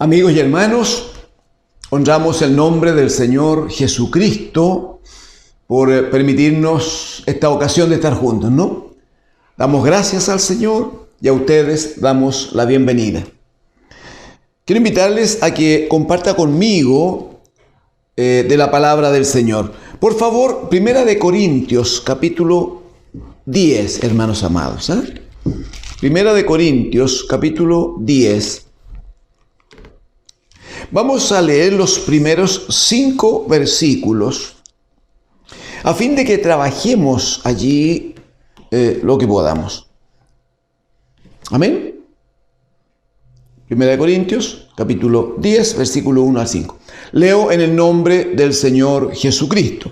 Amigos y hermanos, honramos el nombre del Señor Jesucristo por permitirnos esta ocasión de estar juntos, ¿no? Damos gracias al Señor y a ustedes damos la bienvenida. Quiero invitarles a que comparta conmigo de la palabra del Señor. Por favor, Primera de Corintios, capítulo 10, hermanos amados. Primera de Corintios, capítulo 10. Vamos a leer los primeros 5 versículos a fin de que trabajemos allí lo que podamos. Amén. Primera de Corintios, capítulo 10, versículo 1 al 5. Leo en el nombre del Señor Jesucristo.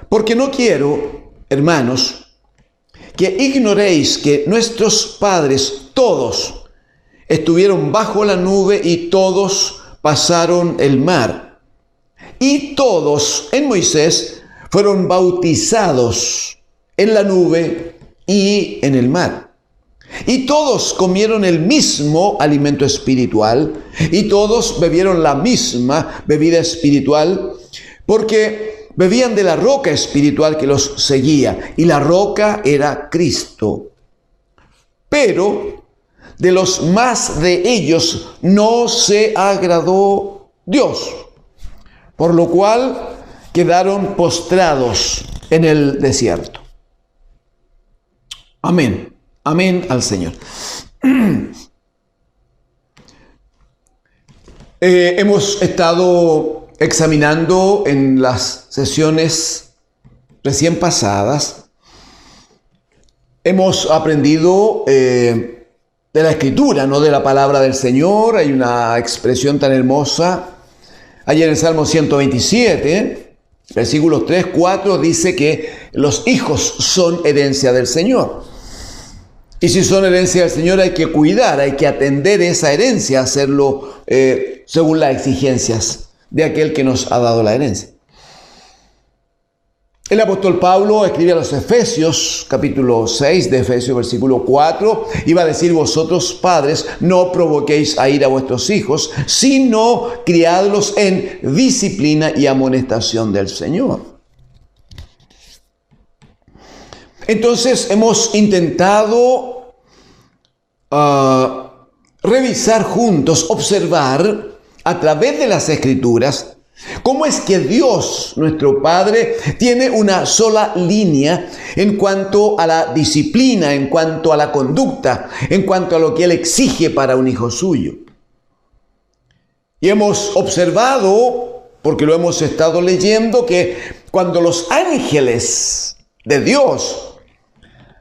Porque no quiero, hermanos, que ignoréis que nuestros padres todos estuvieron bajo la nube y todos pasaron el mar. Y todos en Moisés fueron bautizados en la nube y en el mar. Y todos comieron el mismo alimento espiritual y todos bebieron la misma bebida espiritual porque bebían de la roca espiritual que los seguía, y la roca era Cristo. Pero de los más de ellos no se agradó Dios, por lo cual quedaron postrados en el desierto. Amén. Amén al Señor. Hemos estado examinando en las sesiones recién pasadas. Hemos aprendido de la Escritura, no de la palabra del Señor. Hay una expresión tan hermosa. Allí en el Salmo 127, versículos 3, 4, dice que los hijos son herencia del Señor. Y si son herencia del Señor, hay que cuidar, hay que atender esa herencia, hacerlo según las exigencias de aquel que nos ha dado la herencia. El apóstol Pablo escribe a los Efesios, capítulo 6 de Efesios, versículo 4, y va a decir: vosotros padres, no provoquéis a ira a vuestros hijos, sino criadlos en disciplina y amonestación del Señor. Entonces hemos intentado revisar juntos, observar a través de las Escrituras cómo es que Dios, nuestro Padre, tiene una sola línea en cuanto a la disciplina, en cuanto a la conducta, en cuanto a lo que Él exige para un hijo suyo. Y hemos observado, porque lo hemos estado leyendo, que cuando los ángeles de Dios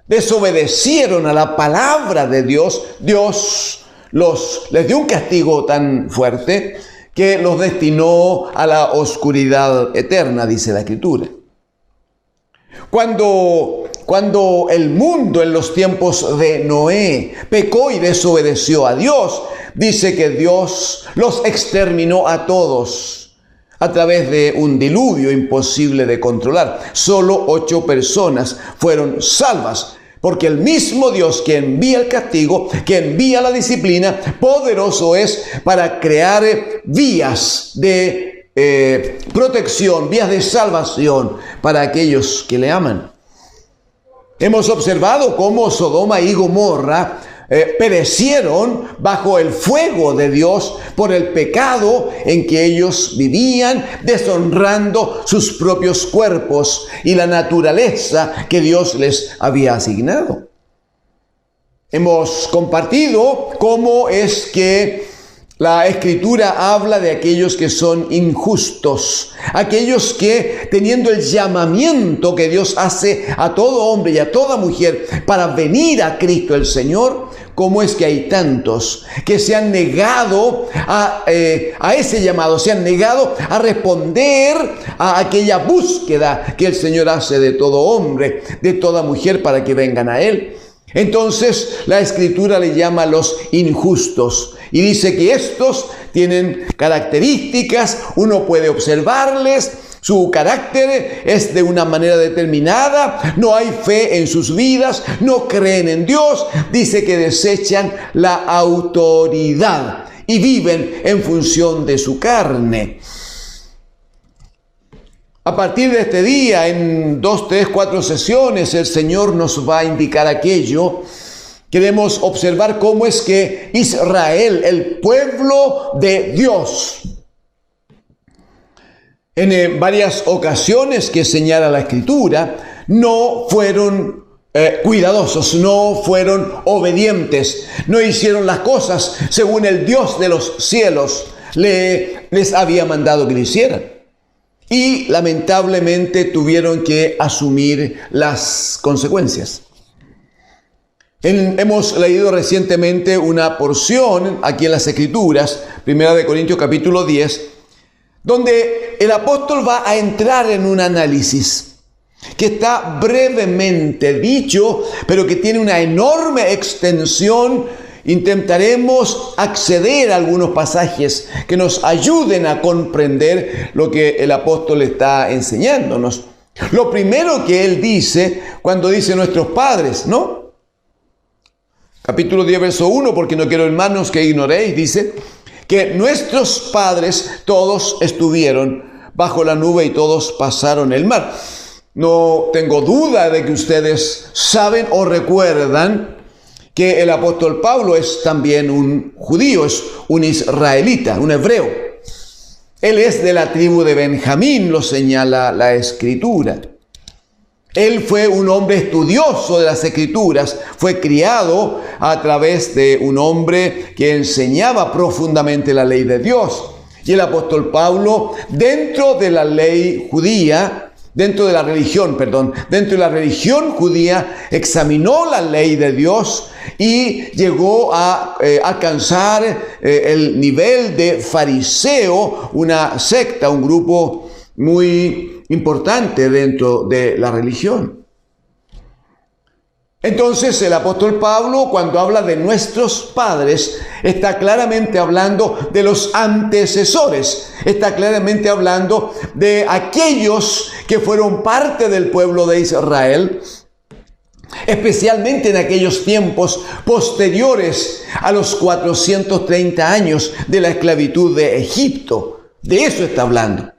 desobedecieron a la palabra de Dios, Dios les dio un castigo tan fuerte que los destinó a la oscuridad eterna, dice la Escritura. Cuando el mundo en los tiempos de Noé pecó y desobedeció a Dios, dice que Dios los exterminó a todos a través de un diluvio imposible de controlar. Solo 8 personas fueron salvas, porque el mismo Dios que envía el castigo, que envía la disciplina, poderoso es para crear vías de protección, vías de salvación para aquellos que le aman. Hemos observado cómo Sodoma y Gomorra perecieron bajo el fuego de Dios por el pecado en que ellos vivían, deshonrando sus propios cuerpos y la naturaleza que Dios les había asignado. Hemos compartido cómo es que la Escritura habla de aquellos que son injustos, aquellos que, teniendo el llamamiento que Dios hace a todo hombre y a toda mujer para venir a Cristo el Señor, cómo es que hay tantos que se han negado a ese llamado, se han negado a responder a aquella búsqueda que el Señor hace de todo hombre, de toda mujer, para que vengan a Él. Entonces la Escritura le llama a los injustos y dice que estos tienen características, uno puede observarles, Su carácter es de una manera determinada, no hay fe en sus vidas, no creen en Dios. Dice que desechan la autoridad y viven en función de su carne. A partir de este día, en 2, 3, 4 sesiones, el Señor nos va a indicar aquello. Queremos observar cómo es que Israel, el pueblo de Dios, en varias ocasiones que señala la Escritura, no fueron cuidadosos, no fueron obedientes, no hicieron las cosas según el Dios de los cielos les había mandado que lo hicieran. Y lamentablemente tuvieron que asumir las consecuencias. Hemos leído recientemente una porción aquí en las Escrituras, 1 Corintios capítulo 10, donde el apóstol va a entrar en un análisis que está brevemente dicho, pero que tiene una enorme extensión. Intentaremos acceder a algunos pasajes que nos ayuden a comprender lo que el apóstol está enseñándonos. Lo primero que él dice, cuando dice nuestros padres, ¿no? Capítulo 10, verso 1, porque no quiero, hermanos, que ignoréis, dice que nuestros padres todos estuvieron bajo la nube y todos pasaron el mar. No tengo duda de que ustedes saben o recuerdan que el apóstol Pablo es también un judío, es un israelita, un hebreo. Él es de la tribu de Benjamín, lo señala la Escritura. Él fue un hombre estudioso de las Escrituras, fue criado a través de un hombre que enseñaba profundamente la ley de Dios. Y el apóstol Pablo, dentro de la ley judía, dentro de la religión judía, examinó la ley de Dios y llegó a alcanzar el nivel de fariseo, una secta, un grupo muy importante dentro de la religión. Entonces el apóstol Pablo, cuando habla de nuestros padres, está claramente hablando de los antecesores, está claramente hablando de aquellos que fueron parte del pueblo de Israel, especialmente en aquellos tiempos posteriores a los 430 años de la esclavitud de Egipto. De eso está hablando.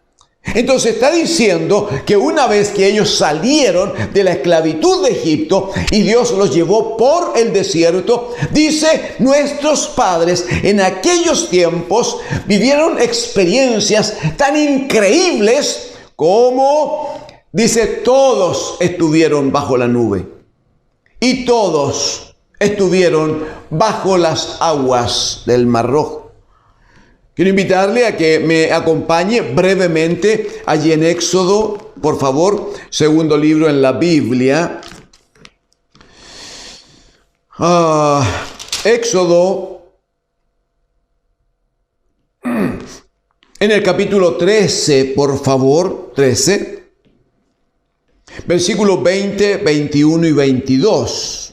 Entonces está diciendo que una vez que ellos salieron de la esclavitud de Egipto y Dios los llevó por el desierto, dice, nuestros padres en aquellos tiempos vivieron experiencias tan increíbles como, dice, todos estuvieron bajo la nube y todos estuvieron bajo las aguas del Mar Rojo. Quiero invitarle a que me acompañe brevemente allí en Éxodo, por favor, segundo libro en la Biblia. Éxodo, en el capítulo 13, por favor, 13, versículos 20, 21 y 22.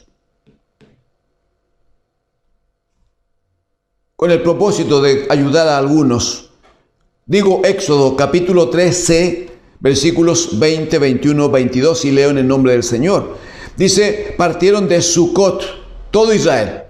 Con el propósito de ayudar a algunos. Digo Éxodo capítulo 13, versículos 20, 21, 22, y leo en el nombre del Señor. Dice, partieron de Sucot, todo Israel,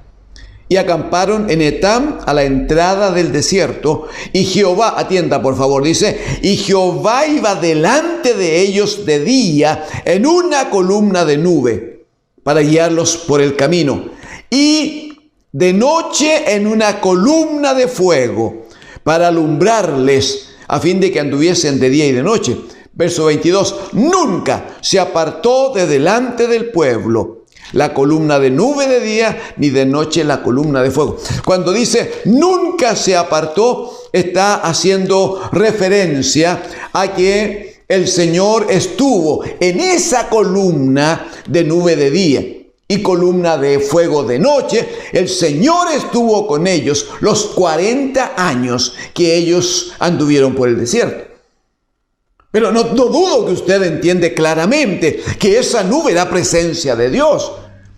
y acamparon en Etam a la entrada del desierto, y Jehová, atienda por favor, dice, y Jehová iba delante de ellos de día en una columna de nube para guiarlos por el camino, y de noche en una columna de fuego para alumbrarles a fin de que anduviesen de día y de noche. Verso 22, nunca se apartó de delante del pueblo la columna de nube de día, ni de noche la columna de fuego. Cuando dice nunca se apartó, está haciendo referencia a que el Señor estuvo en esa columna de nube de día y columna de fuego de noche. El Señor estuvo con ellos los 40 años que ellos anduvieron por el desierto. Pero no dudo que usted entiende claramente que esa nube era presencia de Dios.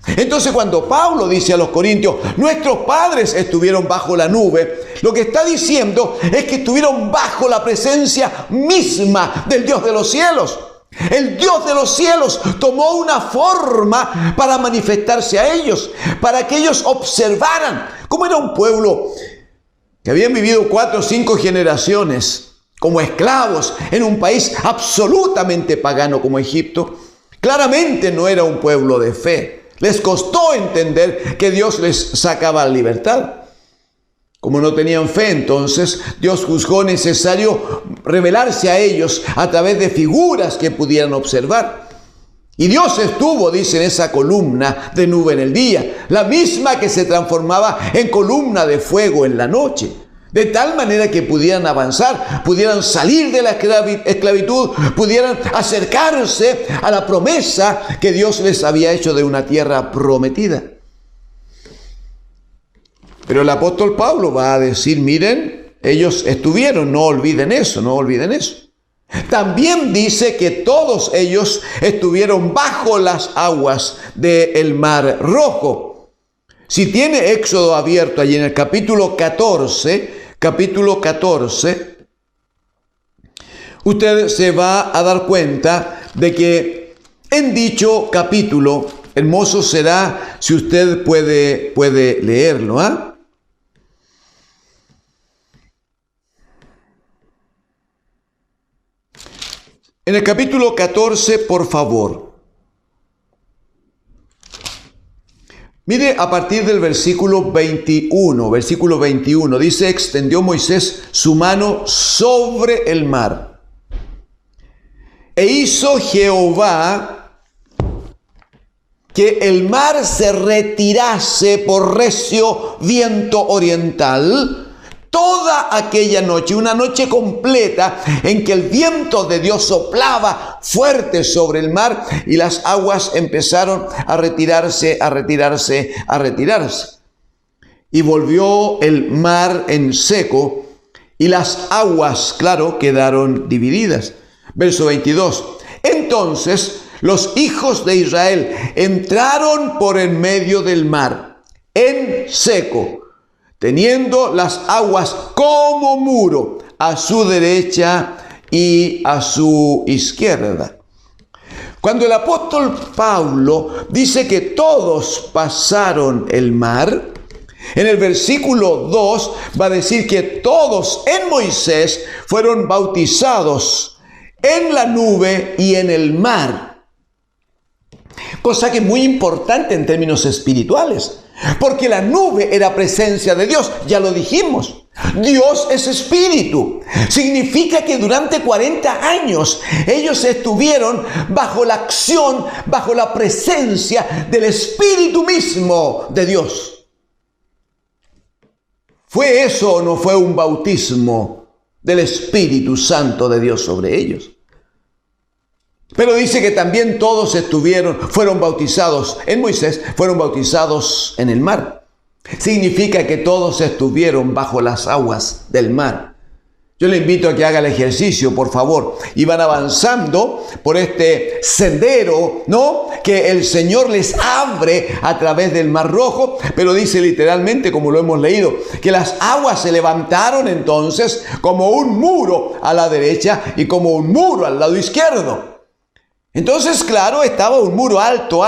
Entonces cuando Pablo dice a los corintios, nuestros padres estuvieron bajo la nube, lo que está diciendo es que estuvieron bajo la presencia misma del Dios de los cielos. El Dios de los cielos tomó una forma para manifestarse a ellos, para que ellos observaran cómo era un pueblo que habían vivido 4 o 5 generaciones como esclavos en un país absolutamente pagano como Egipto. Claramente no era un pueblo de fe. Les costó entender que Dios les sacaba la libertad. Como no tenían fe, entonces Dios juzgó necesario revelarse a ellos a través de figuras que pudieran observar. Y Dios estuvo, dice, en esa columna de nube en el día, la misma que se transformaba en columna de fuego en la noche. De tal manera que pudieran avanzar, pudieran salir de la esclavitud, pudieran acercarse a la promesa que Dios les había hecho de una tierra prometida. Pero el apóstol Pablo va a decir, miren, ellos estuvieron, no olviden eso, no olviden eso. También dice que todos ellos estuvieron bajo las aguas del Mar Rojo. Si tiene Éxodo abierto allí en el capítulo 14, usted se va a dar cuenta de que en dicho capítulo, hermoso será si usted puede leerlo, ¿ah? En el capítulo 14, por favor. Mire a partir del versículo 21, dice, extendió Moisés su mano sobre el mar. E hizo Jehová que el mar se retirase por recio viento oriental toda aquella noche, una noche completa en que el viento de Dios soplaba fuerte sobre el mar y las aguas empezaron a retirarse. Y volvió el mar en seco y las aguas, claro, quedaron divididas. Verso 22. Entonces los hijos de Israel entraron por en medio del mar en seco, teniendo las aguas como muro a su derecha y a su izquierda. Cuando el apóstol Pablo dice que todos pasaron el mar, en el versículo 2 va a decir que todos en Moisés fueron bautizados en la nube y en el mar. Cosa que es muy importante en términos espirituales. Porque la nube era presencia de Dios, ya lo dijimos. Dios es espíritu. Significa que durante 40 años ellos estuvieron bajo la acción, bajo la presencia del espíritu mismo de Dios. ¿Fue eso o no fue un bautismo del Espíritu Santo de Dios sobre ellos? Pero dice que también todos fueron bautizados en Moisés, fueron bautizados en el mar. Significa que todos estuvieron bajo las aguas del mar. Yo le invito a que haga el ejercicio, por favor, y van avanzando por este sendero, ¿no?, que el Señor les abre a través del Mar Rojo, pero dice literalmente, como lo hemos leído, que las aguas se levantaron entonces como un muro a la derecha y como un muro al lado izquierdo. Entonces, claro, estaba un muro alto.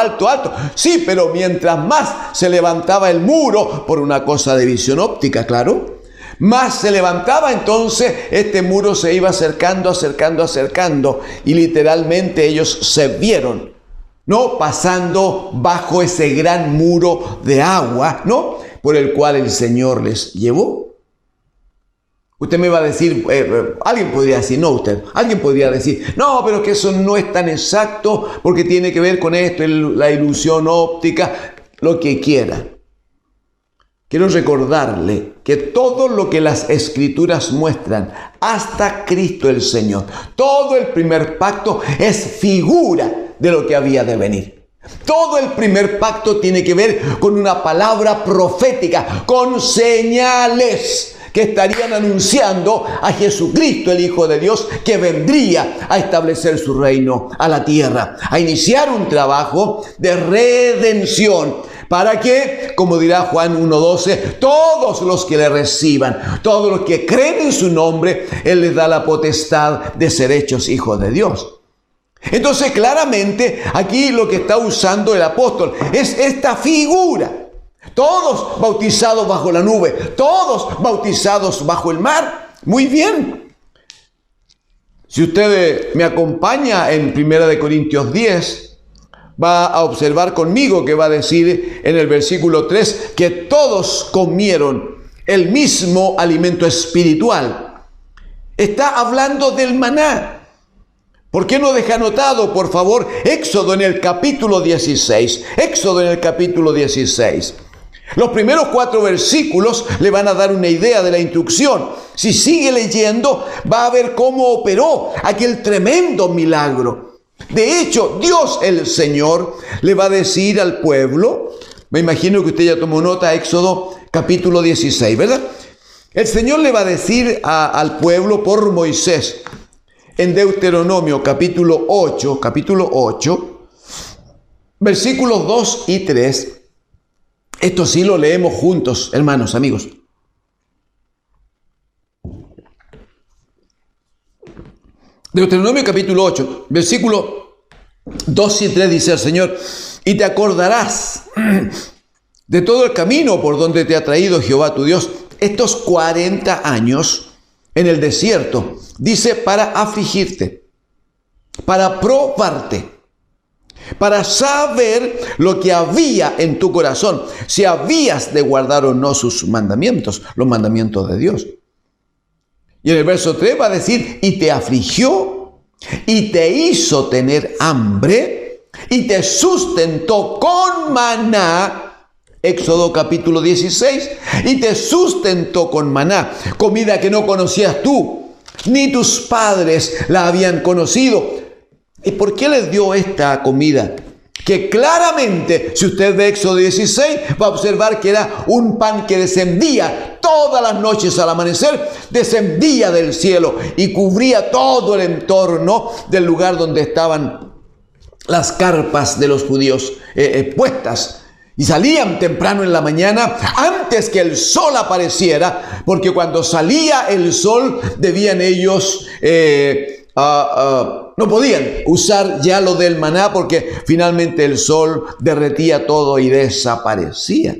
Sí, pero mientras más se levantaba el muro, por una cosa de visión óptica, claro, más se levantaba, entonces este muro se iba acercando, y literalmente ellos se vieron, ¿no?, pasando bajo ese gran muro de agua, ¿no?, por el cual el Señor les llevó. Usted me va a decir, alguien podría decir, no, pero que eso no es tan exacto porque tiene que ver con esto, la ilusión óptica, lo que quiera. Quiero recordarle que todo lo que las Escrituras muestran, hasta Cristo el Señor, todo el primer pacto es figura de lo que había de venir. Todo el primer pacto tiene que ver con una palabra profética, con señales que estarían anunciando a Jesucristo, el Hijo de Dios, que vendría a establecer su reino a la tierra, a iniciar un trabajo de redención, para que, como dirá Juan 1:12, todos los que le reciban, todos los que creen en su nombre, Él les da la potestad de ser hechos hijos de Dios. Entonces, claramente, aquí lo que está usando el apóstol es esta figura. Todos bautizados bajo la nube, todos bautizados bajo el mar. Muy bien. Si usted me acompaña en 1 Corintios 10, va a observar conmigo que va a decir en el versículo 3 que todos comieron el mismo alimento espiritual. Está hablando del maná. ¿Por qué no deja anotado, por favor, Éxodo en el capítulo 16? Éxodo en el capítulo 16. Los primeros 4 versículos le van a dar una idea de la instrucción. Si sigue leyendo, va a ver cómo operó aquel tremendo milagro. De hecho, Dios el Señor le va a decir al pueblo, me imagino que usted ya tomó nota, Éxodo capítulo 16, ¿verdad? El Señor le va a decir al pueblo por Moisés, en Deuteronomio capítulo 8, versículos 2 y 3. Esto sí lo leemos juntos, hermanos, amigos. Deuteronomio capítulo 8, versículo 2 y 3 dice el Señor: y te acordarás de todo el camino por donde te ha traído Jehová tu Dios estos 40 años en el desierto, dice, para afligirte, para probarte, para saber lo que había en tu corazón, si habías de guardar o no sus mandamientos, los mandamientos de Dios. Y en el verso 3 va a decir: y te afligió, y te hizo tener hambre, y te sustentó con maná. Éxodo capítulo 16, y te sustentó con maná, comida que no conocías tú, ni tus padres la habían conocido. ¿Y por qué les dio esta comida? Que claramente, si usted ve Éxodo 16, va a observar que era un pan que descendía todas las noches al amanecer, descendía del cielo y cubría todo el entorno del lugar donde estaban las carpas de los judíos puestas. Y salían temprano en la mañana, antes que el sol apareciera, porque cuando salía el sol debían ellos, no podían usar ya lo del maná, porque finalmente el sol derretía todo y desaparecía.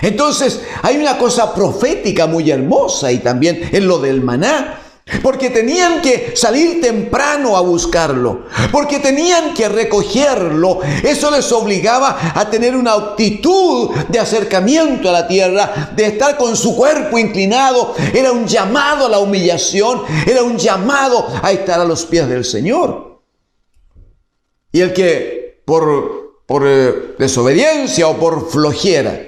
Entonces hay una cosa profética muy hermosa y también en lo del maná. Porque tenían que salir temprano a buscarlo, porque tenían que recogerlo. Eso les obligaba a tener una actitud de acercamiento a la tierra, de estar con su cuerpo inclinado. Era un llamado a la humillación, era un llamado a estar a los pies del Señor. Y el que por desobediencia o por flojera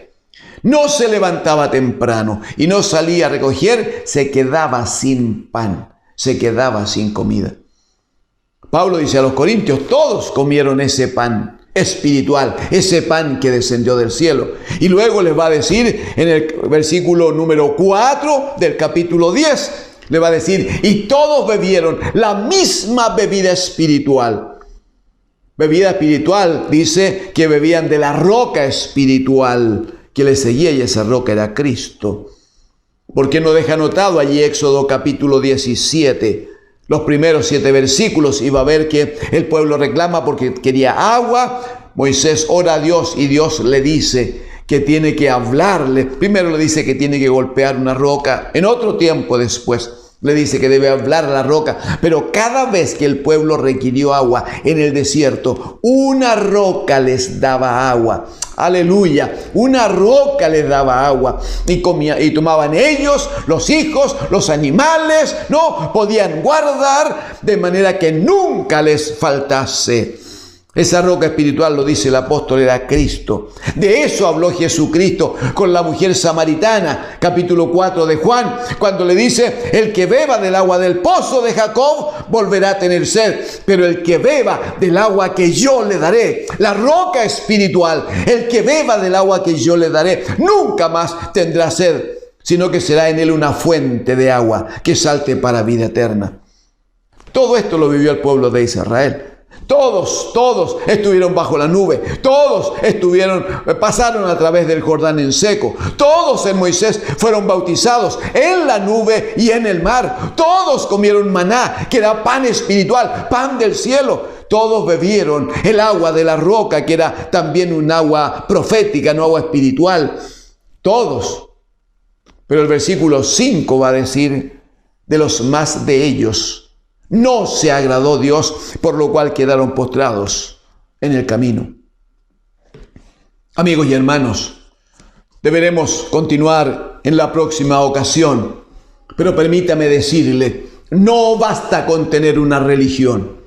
no se levantaba temprano y no salía a recoger, se quedaba sin pan, se quedaba sin comida. Pablo dice a los corintios: todos comieron ese pan espiritual, ese pan que descendió del cielo. Y luego les va a decir en el versículo número 4 del capítulo 10, le va a decir: y todos bebieron la misma bebida espiritual. Bebida espiritual, dice que bebían de la roca espiritual que le seguía, y esa roca era Cristo. ¿Por qué no deja anotado allí Éxodo capítulo 17? Los primeros 7 versículos, y va a ver que el pueblo reclama porque quería agua. Moisés ora a Dios y Dios le dice que tiene que hablarle. Primero le dice que tiene que golpear una roca. En otro tiempo después le dice que debe hablar a la roca. Pero cada vez que el pueblo requirió agua en el desierto, una roca les daba agua. Aleluya, una roca les daba agua y tomaban ellos, los hijos, los animales, no podían guardar de manera que nunca les faltase. Esa roca espiritual, lo dice el apóstol, era Cristo. De eso habló Jesucristo con la mujer samaritana, capítulo 4 de Juan, cuando le dice: el que beba del agua del pozo de Jacob volverá a tener sed, pero el que beba del agua que yo le daré, la roca espiritual, el que beba del agua que yo le daré, nunca más tendrá sed. sino que será en él una fuente de agua que salte para vida eterna. Todo esto lo vivió el pueblo de Israel. Todos estuvieron bajo la nube. Todos pasaron a través del Jordán en seco. Todos en Moisés fueron bautizados en la nube y en el mar. Todos comieron maná, que era pan espiritual, pan del cielo. Todos bebieron el agua de la roca, que era también un agua profética, no agua espiritual. Todos. Pero el versículo 5 va a decir, de los más de ellos no se agradó Dios, por lo cual quedaron postrados en el camino. Amigos y hermanos, deberemos continuar en la próxima ocasión, pero permítame decirle, no basta con tener una religión.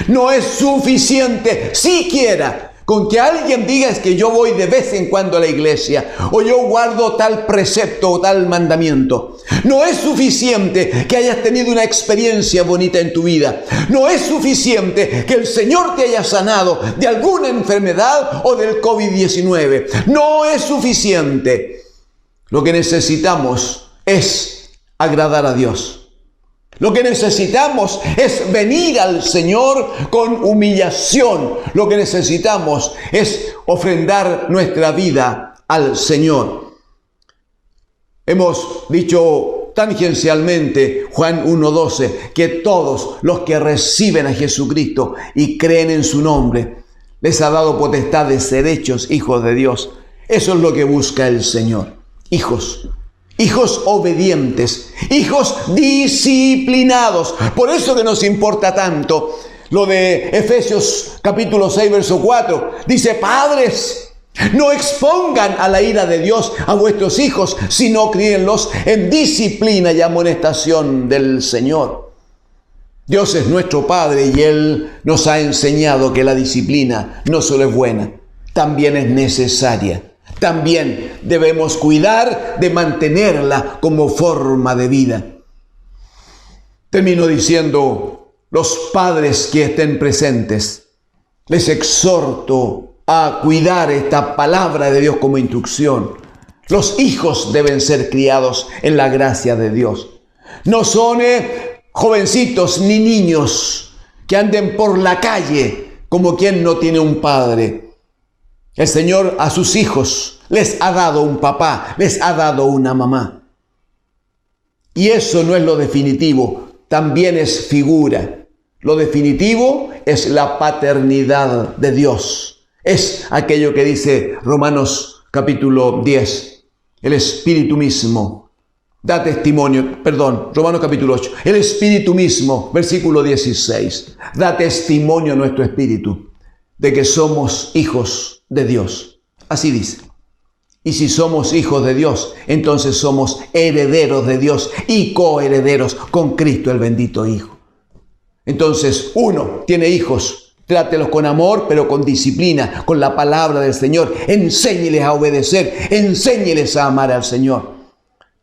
No es suficiente siquiera con que alguien diga es que yo voy de vez en cuando a la iglesia o yo guardo tal precepto o tal mandamiento. No es suficiente que hayas tenido una experiencia bonita en tu vida. No es suficiente que el Señor te haya sanado de alguna enfermedad o del COVID-19. No es suficiente. Lo que necesitamos es agradar a Dios. Lo que necesitamos es venir al Señor con humillación. Lo que necesitamos es ofrendar nuestra vida al Señor. Hemos dicho tangencialmente, Juan 1:12, que todos los que reciben a Jesucristo y creen en su nombre, les ha dado potestad de ser hechos hijos de Dios. Eso es lo que busca el Señor. Hijos obedientes, hijos disciplinados. Por eso que nos importa tanto lo de Efesios capítulo 6, verso 4. Dice, padres, no expongan a la ira de Dios a vuestros hijos, sino críenlos en disciplina y amonestación del Señor. Dios es nuestro Padre y Él nos ha enseñado que la disciplina no solo es buena, también es necesaria. También debemos cuidar de mantenerla como forma de vida. Termino diciendo, los padres que estén presentes, les exhorto a cuidar esta palabra de Dios como instrucción. Los hijos deben ser criados en la gracia de Dios. No son jovencitos ni niños que anden por la calle como quien no tiene un padre. El Señor a sus hijos les ha dado un papá, les ha dado una mamá. Y eso no es lo definitivo, también es figura. Lo definitivo es la paternidad de Dios. Es aquello que dice Romanos capítulo 10. El Espíritu mismo da testimonio, Romanos capítulo 8. El Espíritu mismo, versículo 16, da testimonio a nuestro espíritu de que somos hijos de Dios. Así dice. Y si somos hijos de Dios, entonces somos herederos de Dios y coherederos con Cristo, el bendito Hijo. Entonces, uno tiene hijos, trátelos con amor, pero con disciplina, con la palabra del Señor. Enséñeles a obedecer, enséñeles a amar al Señor.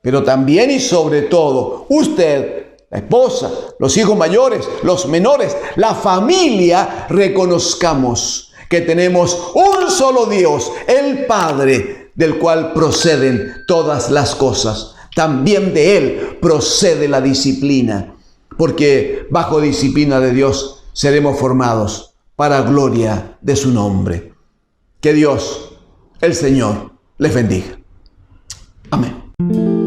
Pero también y sobre todo, usted, la esposa, los hijos mayores, los menores, la familia, reconozcamos que tenemos un solo Dios, el Padre, del cual proceden todas las cosas. También de Él procede la disciplina, porque bajo disciplina de Dios seremos formados para gloria de su nombre. Que Dios, el Señor, les bendiga. Amén.